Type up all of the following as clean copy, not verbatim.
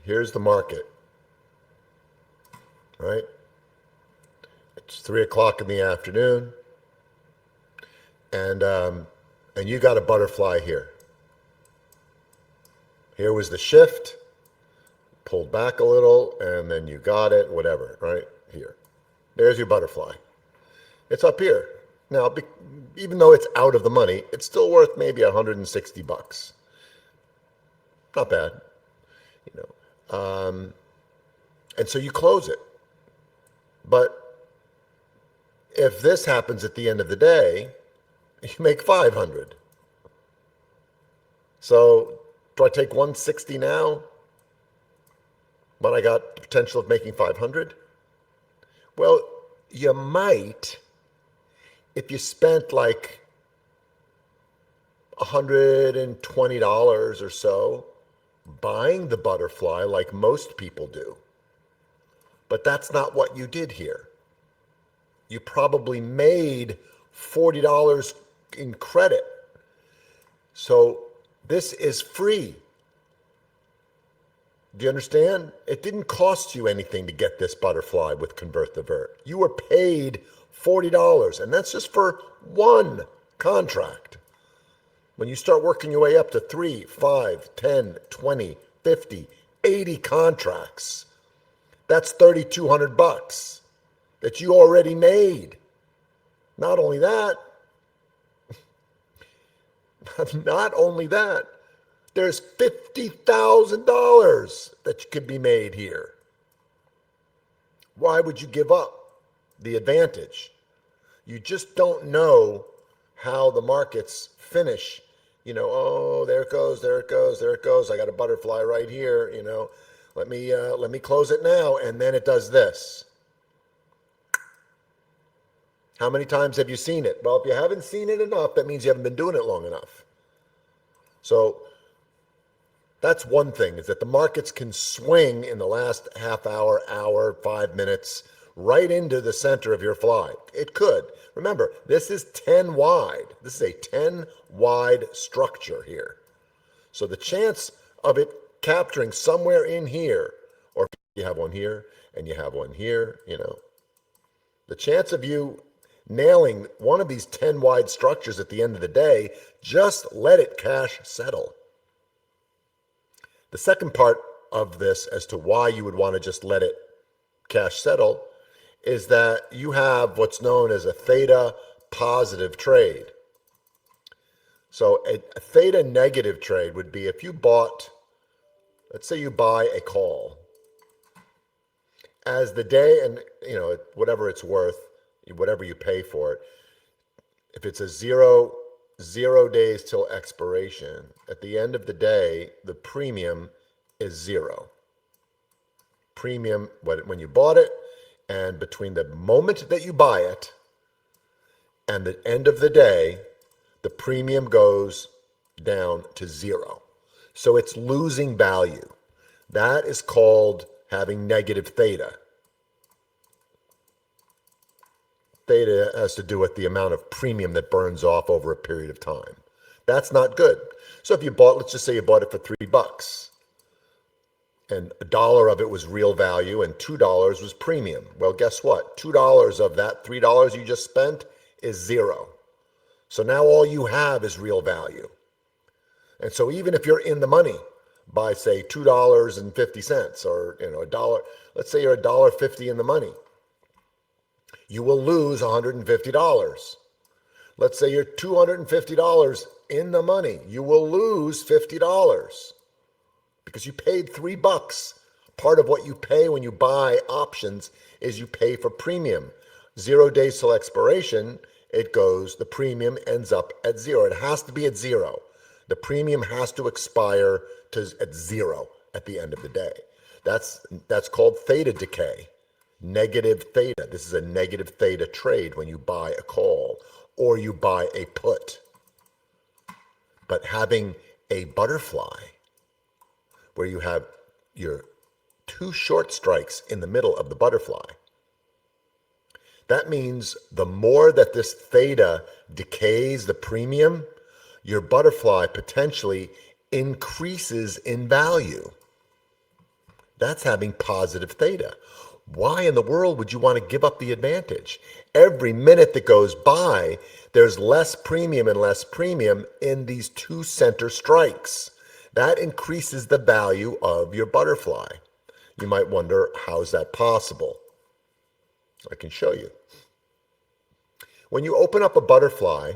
Here's the market, right? It's 3 o'clock in the afternoon, and you got a butterfly here. Here was the shift, pulled back a little, and then you got it, whatever, right here. There's your butterfly. It's up here. Now, even though it's out of the money, it's still worth maybe 160 bucks. Not bad, you know. And so you close it. But if this happens at the end of the day, you make 500. So do I take 160 now when I got the potential of making 500? Well, you might if you spent like $120 or so buying the butterfly like most people do. But that's not what you did here. You probably made $40 in credit. So this is free. Do you understand? It didn't cost you anything to get this butterfly with Convert the Vert. You were paid $40, and that's just for one contract. When you start working your way up to 3, 5, 10, 20, 50, 80 contracts, that's $3,200 that you already made. Not only that, there's $50,000 that could be made here. Why would you give up the advantage? You just don't know how the markets finish. You know, oh, there it goes, there it goes, there it goes. I got a butterfly right here, you know. Let me close it now, and then it does this. How many times have you seen it? Well, if you haven't seen it enough, that means you haven't been doing it long enough. So that's one thing, is that the markets can swing in the last half hour, 5 minutes, right into the center of your fly. It could. Remember, this is 10 wide. This is a 10 wide structure here. So the chance of it capturing somewhere in here, or if you have one here and you have one here, you know, the chance of you nailing one of these 10 wide structures at the end of the day, just let it cash settle. The second part of this as to why you would want to just let it cash settle is that you have what's known as a theta positive trade. So a theta negative trade would be if you bought, let's say you buy a call. As the day, and you know, whatever it's worth, whatever you pay for it, if it's a zero days till expiration, at the end of the day, the premium is zero. Premium, when you bought it, and between the moment that you buy it and the end of the day, the premium goes down to zero. So it's losing value. That is called having negative theta. Theta has to do with the amount of premium that burns off over a period of time. That's not good. So if you bought, let's just say you bought it for $3, and $1 of it was real value and $2 was premium. Well, guess what? $2 of that $3 you just spent is zero. So now all you have is real value. And so even if you're in the money by, say, $2.50 or, you know, $1, let's say you're $1.50 in the money, you will lose $150. Let's say you're $250 in the money, you will lose $50 because you paid $3. Part of what you pay when you buy options is you pay for premium. 0 days till expiration, the premium ends up at zero. It has to be at zero. The premium has to expire at zero at the end of the day. That's called theta decay. Negative theta. This is a negative theta trade when you buy a call or you buy a put. But having a butterfly where you have your 2 short strikes in the middle of the butterfly, that means the more that this theta decays the premium, your butterfly potentially increases in value. That's having positive theta. Why in the world would you want to give up the advantage? Every minute that goes by, there's less premium and less premium in these two center strikes. That increases the value of your butterfly. You might wonder, how is that possible? I can show you. When you open up a butterfly,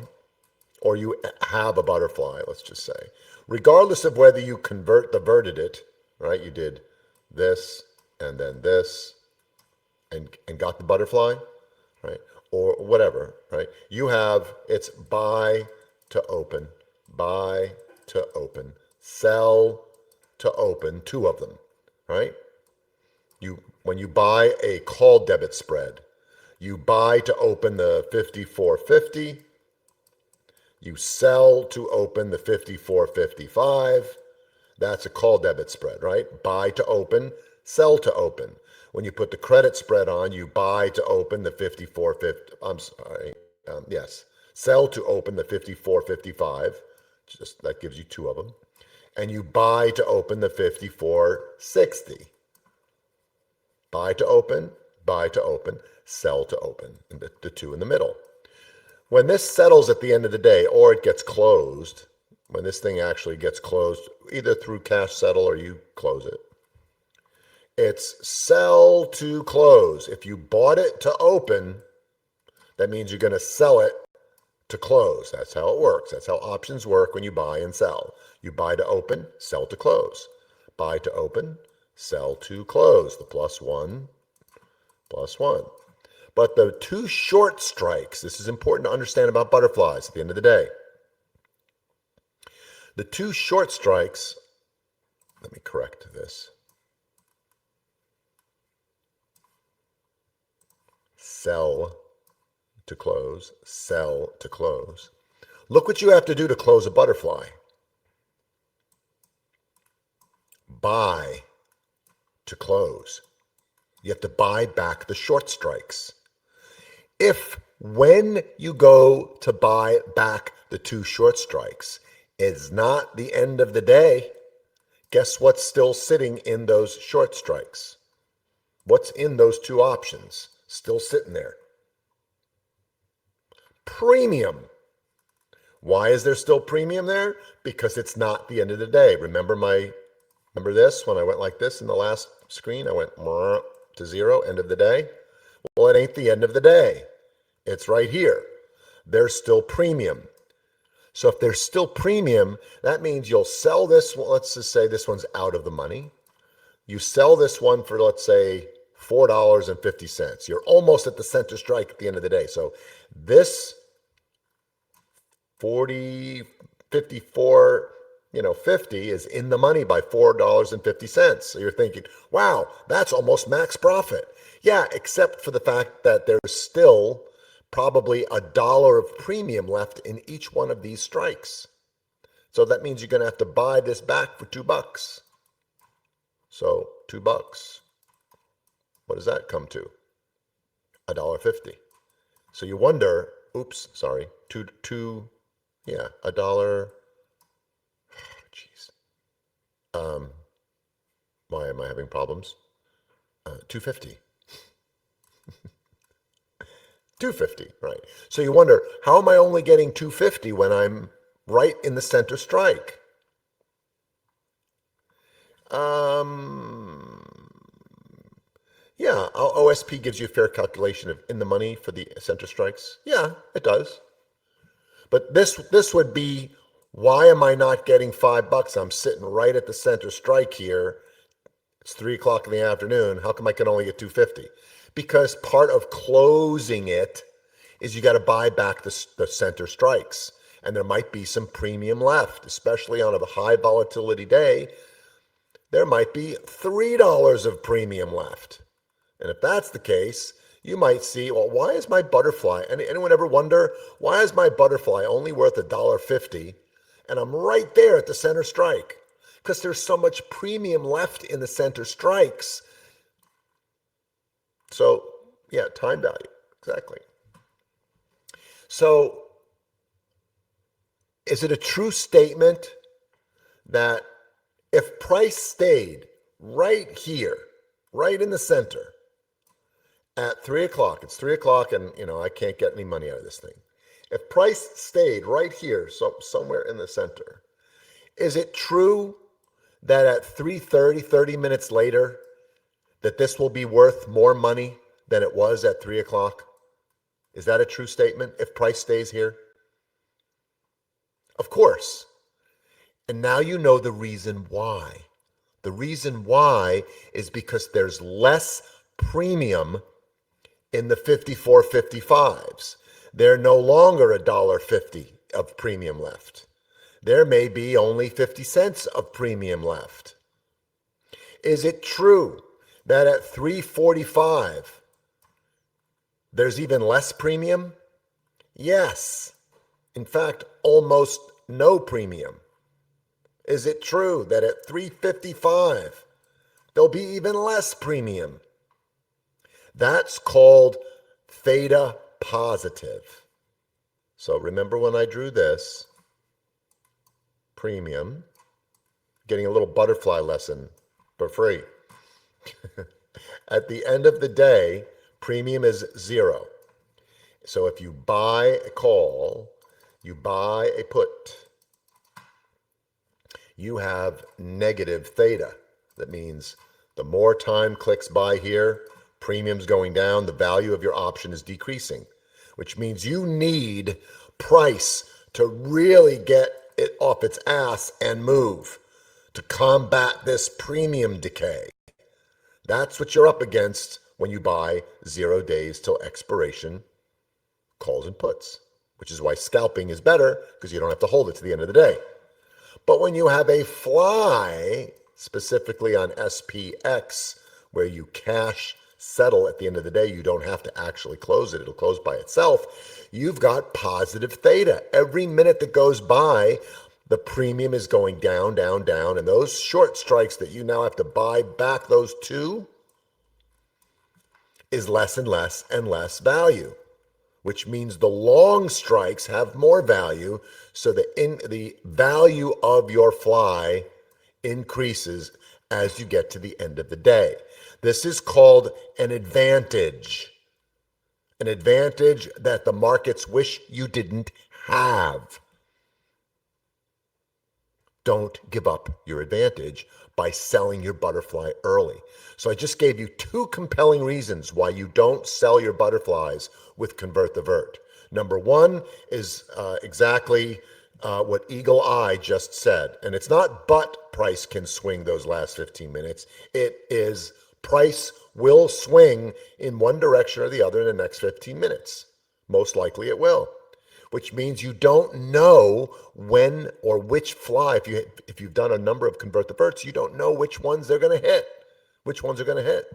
or you have a butterfly, let's just say, regardless of whether you converted it, right? You did this and then this and got the butterfly, right? Or whatever, right? You have, it's buy to open, buy to open, sell to open, two of them, right? When you buy a call debit spread, you buy to open the 5450, you sell to open the 5455. That's a call debit spread, right? Buy to open, sell to open. When you put the credit spread on, you buy to open the 5450. I'm sorry. Yes. Sell to open the 5455. Just that gives you two of them. And you buy to open the 5460. Buy to open, sell to open. And the two in the middle. When this settles at the end of the day, or it gets closed, when this thing actually gets closed, either through cash settle or you close it, it's sell to close. If you bought it to open, that means you're going to sell it to close. That's how it works. That's how options work when you buy and sell. You buy to open, sell to close. Buy to open, sell to close. The plus one. But the two short strikes, this is important to understand about butterflies at the end of the day. The two short strikes, let me correct this. Sell to close, sell to close. Look what you have to do to close a butterfly. Buy to close. You have to buy back the short strikes. If when you go to buy back the two short strikes is not the end of the day, guess what's still sitting in those short strikes? What's in those two options? Still sitting there. Premium. Why is there still premium there? Because it's not the end of the day. Remember this when I went like this in the last screen? I went to zero, end of the day. Well, it ain't the end of the day. It's right here. There's still premium. So if there's still premium, that means you'll sell this one. Let's just say this one's out of the money. You sell this one for, let's say, $4.50. You're almost at the center strike at the end of the day. So this 54, 50 is in the money by $4.50. So you're thinking, wow, that's almost max profit. Yeah, except for the fact that there's still probably $1 of premium left in each one of these strikes. So that means you're going to have to buy this back for $2. So $2. What does that come to? $1.50. So you wonder, oops, sorry, a dollar. Jeez. Why am I having problems? $2.50. $2.50, right? So you wonder, how am I only getting $2.50 when I'm right in the center strike? Yeah, OSP gives you a fair calculation of in the money for the center strikes. Yeah, it does. But this would be, why am I not getting $5? I'm sitting right at the center strike here. It's 3 o'clock in the afternoon. How come I can only get $2.50? Because part of closing it is you got to buy back the center strikes. And there might be some premium left, especially on a high volatility day. There might be $3 of premium left. And if that's the case, you might see, well, why is my butterfly, anyone ever wonder, why is my butterfly only worth $1.50 and I'm right there at the center strike? Because there's so much premium left in the center strikes. So, yeah, time value, exactly. So, is it a true statement that if price stayed right here, right in the center, at 3 o'clock. It's 3 o'clock and, I can't get any money out of this thing. If price stayed right here, so somewhere in the center, is it true that at 3:30, 30 minutes later, that this will be worth more money than it was at 3 o'clock? Is that a true statement if price stays here? Of course. And now you know the reason why. The reason why is because there's less premium in the 54.55s. They're no longer $1.50 of premium left. There may be only 50 cents of premium left. Is it true that at 3:45 there's even less premium? Yes. In fact, almost no premium. Is it true that at 3:55 there'll be even less premium? That's called theta positive. So remember when I drew this, premium, getting a little butterfly lesson for free. At the end of the day, premium is 0. So if you buy a call, you buy a put, you have negative theta. That means the more time clicks by here, premium's going down, the value of your option is decreasing, which means you need price to really get it off its ass and move to combat this premium decay. That's what you're up against when you buy 0 days till expiration calls and puts, which is why scalping is better because you don't have to hold it to the end of the day. But when you have a fly, specifically on SPX, where you cash settle at the end of the day, you don't have to actually close it. It'll close by itself. You've got positive theta. Every minute that goes by, the premium is going down, down, down. And those short strikes that you now have to buy back those two is less and less and less value, which means the long strikes have more value. So the value of your fly increases as you get to the end of the day. This is called an advantage that the markets wish you didn't have. Don't give up your advantage by selling your butterfly early. So I just gave you 2 compelling reasons why you don't sell your butterflies with Convert the Vert. Number 1 is exactly what Eagle Eye just said. And it's not but price can swing those last 15 minutes. It is price will swing in one direction or the other in the next 15 minutes. Most likely it will, which means you don't know when or which fly. If you've done a number of Convert the Verts, you don't know which ones they're going to hit, which ones are going to hit.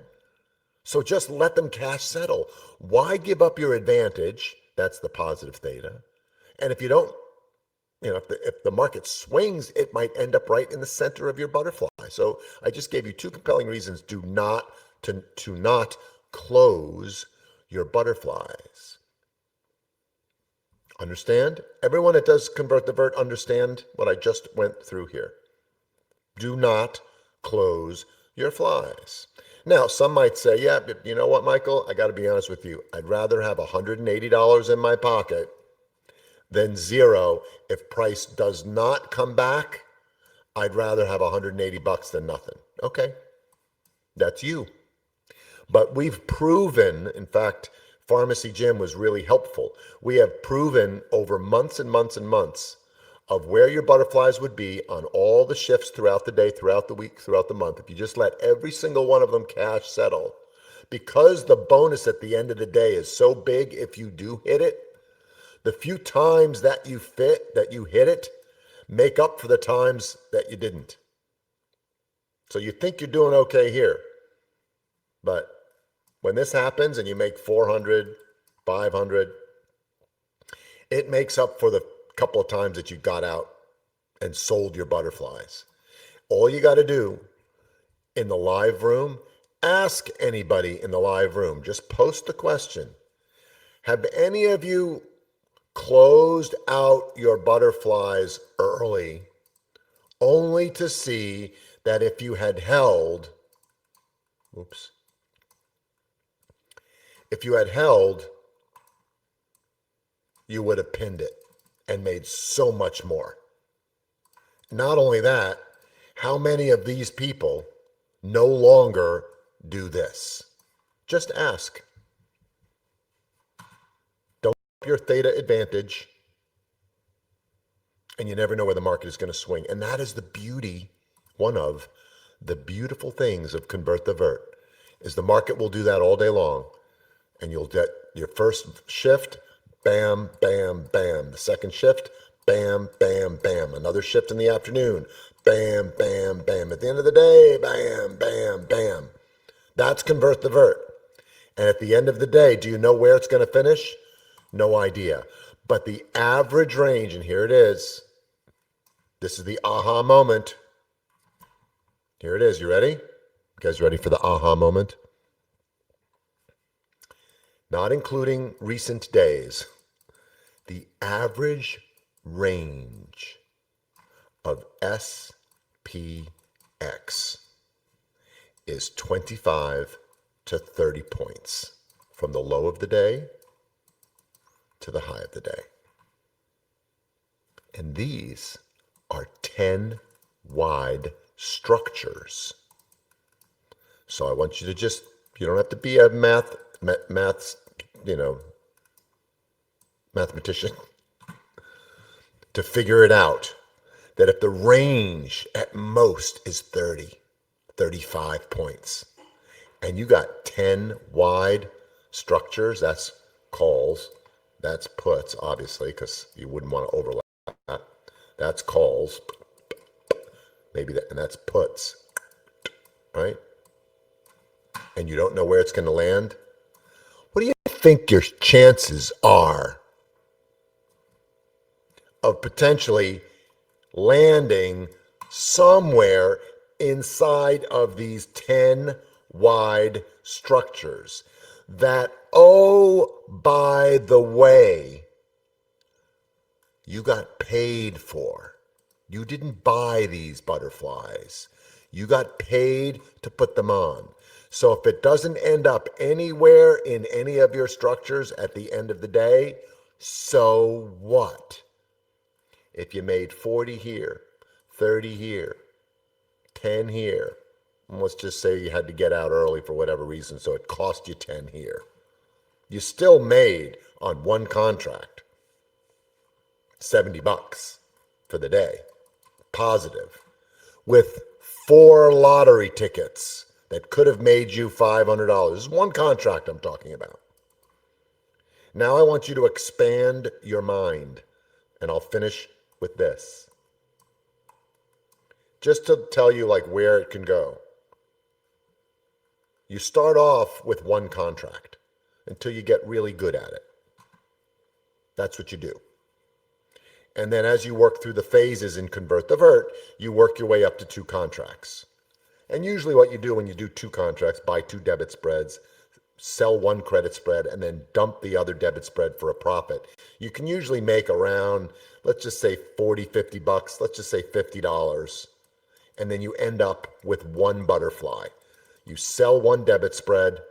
So just let them cash settle. Why give up your advantage? That's the positive theta. And if you don't, if the market swings, it might end up right in the center of your butterfly. So I just gave you 2 compelling reasons to not close your butterflies. Understand? Everyone that does Convert the Vert understand what I just went through here. Do not close your flies. Now, some might say, yeah, but you know what, Michael? I got to be honest with you. I'd rather have $180 in my pocket than 0. If price does not come back, I'd rather have $180 than nothing. Okay, that's you. But we've proven, in fact, Pharmacy Jim was really helpful. We have proven over months and months and months of where your butterflies would be on all the shifts throughout the day, throughout the week, throughout the month. If you just let every single one of them cash settle, because the bonus at the end of the day is so big if you do hit it, the few times that you hit it, make up for the times that you didn't. So you think you're doing okay here, but when this happens and you make 400, 500, it makes up for the couple of times that you got out and sold your butterflies. All you got to do in the live room, ask anybody in the live room, just post the question. Have any of you closed out your butterflies early only to see that if you had held, Oops. If you had held, you would have pinned it and made so much more. Not only that, how many of these people no longer do this? Just ask. Don't give up your theta advantage, and you never know where the market is going to swing. And that is the beauty, one of the beautiful things of convert the vert, is the market will do that all day long. And you'll get your first shift, bam, bam, bam. The second shift, bam, bam, bam. Another shift in the afternoon, bam, bam, bam. At the end of the day, bam, bam, bam. That's convert the vert. And at the end of the day, do you know where it's going to finish? No idea. But the average range, and here it is. This is the aha moment. Here it is. You ready? You guys ready for the aha moment? Not including recent days. The average range of SPX is 25 to 30 points from the low of the day to the high of the day. And these are 10 wide structures. So I want you to just, you don't have to be a maths, mathematician to figure it out, that if the range at most is 30, 35 points, and you got 10 wide structures, that's calls, that's puts, obviously, because you wouldn't want to overlap that. That's calls, maybe that, and that's puts, right? And you don't know where it's going to land. What do you think your chances are of potentially landing somewhere inside of these 10 wide structures that, oh, by the way, you got paid for? You didn't buy these butterflies. You got paid to put them on. So if it doesn't end up anywhere in any of your structures at the end of the day, so what? If you made 40 here, 30 here, 10 here, and let's just say you had to get out early for whatever reason, so it cost you 10 here. You still made on one contract $70 for the day, positive, with 4 lottery tickets that could have made you $500. This is one contract I'm talking about. Now I want you to expand your mind, and I'll finish with this. Just to tell you like where it can go. You start off with one contract until you get really good at it. That's what you do. And then as you work through the phases in Convert the Vert, you work your way up to 2 contracts. And usually what you do when you do 2 contracts, buy 2 debit spreads, sell 1 credit spread, and then dump the other debit spread for a profit. You can usually make around, let's just say 40, $50, let's just say $50. And then you end up with 1 butterfly. You sell 1 debit spread,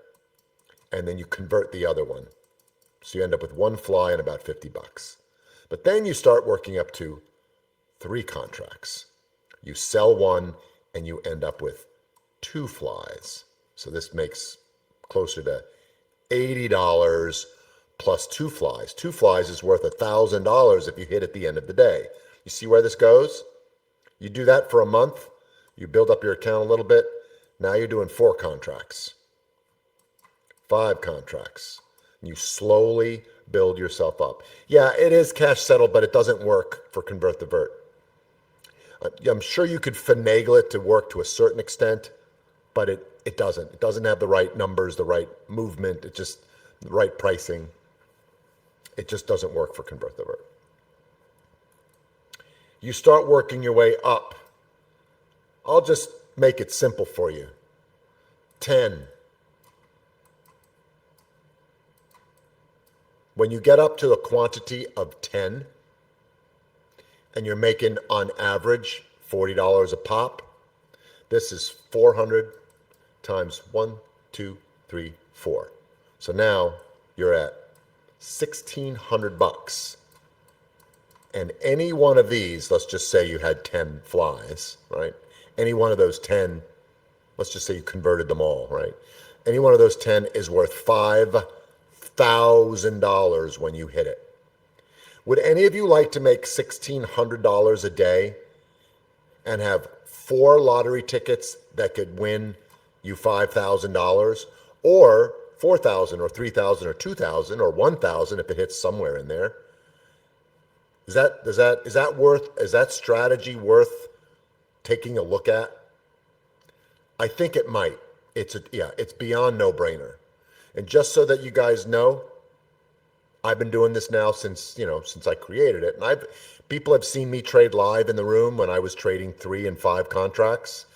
and then you convert the other one. So you end up with 1 fly and about $50. But then you start working up to 3 contracts. You sell 1, and you end up with 2 flies. So this makes closer to $80 plus 2 flies. 2 flies is worth $1,000 if you hit at the end of the day. You see where this goes? You do that for a month, you build up your account a little bit. Now you're doing 4 contracts, 5 contracts. You slowly build yourself up. Yeah, it is cash settled, but it doesn't work for Convert the Vert. I'm sure you could finagle it to work to a certain extent, but it doesn't. It doesn't have the right numbers, the right movement, it just the right pricing. It just doesn't work for Convert the Vert. You start working your way up. I'll just make it simple for you. 10. When you get up to a quantity of 10, and you're making on average $40 a pop, this is 400, times 1, 2, 3, 4. So now you're at $1,600. And any one of these, let's just say you had 10 flies, right? Any one of those 10, let's just say you converted them all, right? Any one of those 10 is worth $5,000 when you hit it. Would any of you like to make $1,600 a day and have 4 lottery tickets that could win you $5,000, or 4,000 or 3,000 or 2,000 or 1,000 if it hits somewhere in there? Is that strategy worth taking a look at? I think it might. It's beyond no-brainer. And just so that you guys know, I've been doing this now since I created it. And people have seen me trade live in the room when I was trading 3 and 5 contracts.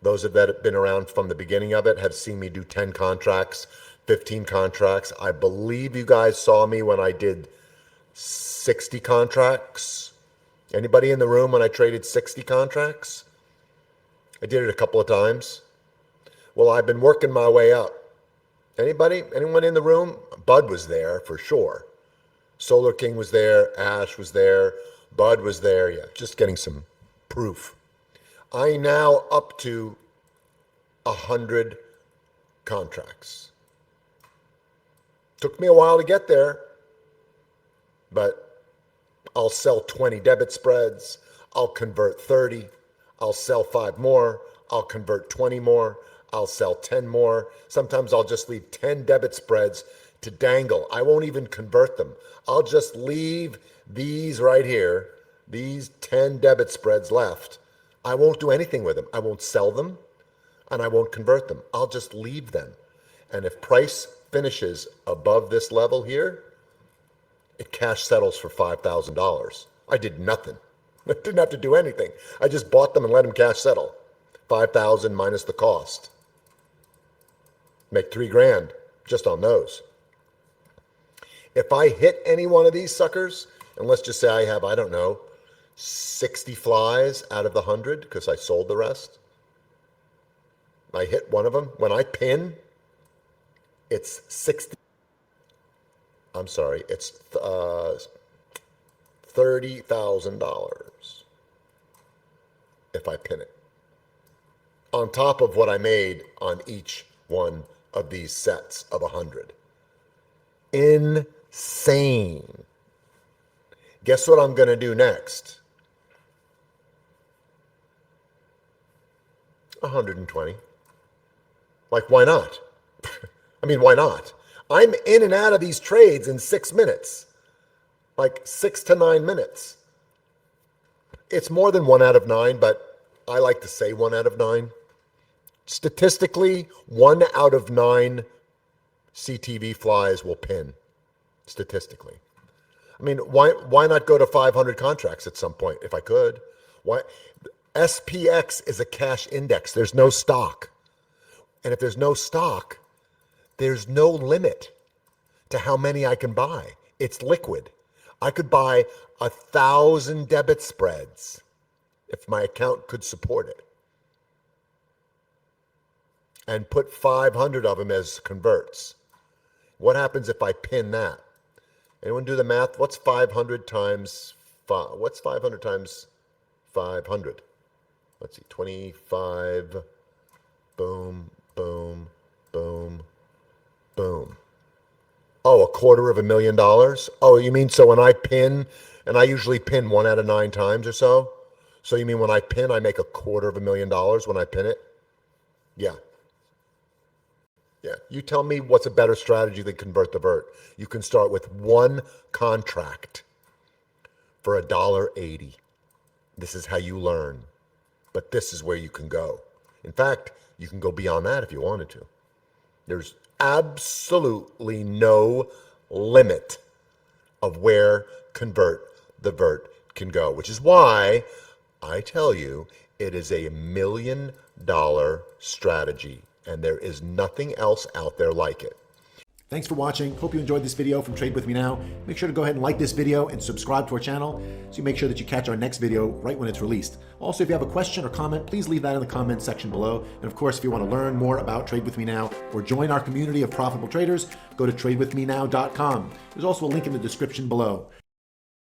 Those that have been around from the beginning of it have seen me do 10 contracts, 15 contracts. I believe you guys saw me when I did 60 contracts. Anybody in the room when I traded 60 contracts? I did it a couple of times. Well, I've been working my way up. Anyone in the room? Bud was there for sure. Solar King was there. Ash was there. Bud was there. Yeah, just getting some proof. I now up to 100 contracts. Took me a while to get there, but I'll sell 20 debit spreads. I'll convert 30. I'll sell 5 more. I'll convert 20 more. I'll sell 10 more. Sometimes I'll just leave 10 debit spreads to dangle. I won't even convert them. I'll just leave these right here, these 10 debit spreads left. I won't do anything with them. I won't sell them, and I won't convert them. I'll just leave them. And if price finishes above this level here, it cash settles for $5,000. I did nothing. I didn't have to do anything. I just bought them and let them cash settle. 5,000 minus the cost. Make $3,000 just on those. If I hit any one of these suckers, and let's just say I have, I don't know, 60 flies out of the 100 because I sold the rest. I hit one of them. When I pin, it's 60. I'm sorry, it's $30,000 if I pin it. On top of what I made on each one of these sets of 100. Insane. Guess what I'm going to do next? 120. Like, why not? I mean, why not? I'm in and out of these trades in 6 minutes. Like 6 to 9 minutes. It's more than 1 out of 9, but I like to say 1 out of 9. Statistically, 1 out of 9 CTV flies will pin. Statistically. I mean, why not go to 500 contracts at some point if I could? Why? SPX is a cash index. There's no stock. And if there's no stock, there's no limit to how many I can buy. It's liquid. I could buy 1,000 debit spreads if my account could support it, and put 500 of them as converts. What happens if I pin that? Anyone do the math? What's 500 times 5? What's 500 times 500? Let's see, 25, boom, boom, boom, boom. Oh, $250,000? Oh, you mean so when I pin, and I usually pin 1 out of 9 times or so? So you mean when I pin, I make $250,000 when I pin it? Yeah. Yeah. You tell me what's a better strategy than convert the vert. You can start with 1 contract for $1.80. This is how you learn. But this is where you can go. In fact, you can go beyond that if you wanted to. There's absolutely no limit of where convert the vert can go, which is why I tell you it is a $1 million strategy, and there is nothing else out there like it. Thanks for watching. Hope you enjoyed this video from Trade With Me Now. Make sure to go ahead and like this video and subscribe to our channel so you make sure that you catch our next video right when it's released. Also, if you have a question or comment, please leave that in the comment section below. And of course, if you want to learn more about Trade With Me Now or join our community of profitable traders, go to tradewithmenow.com. There's also a link in the description below.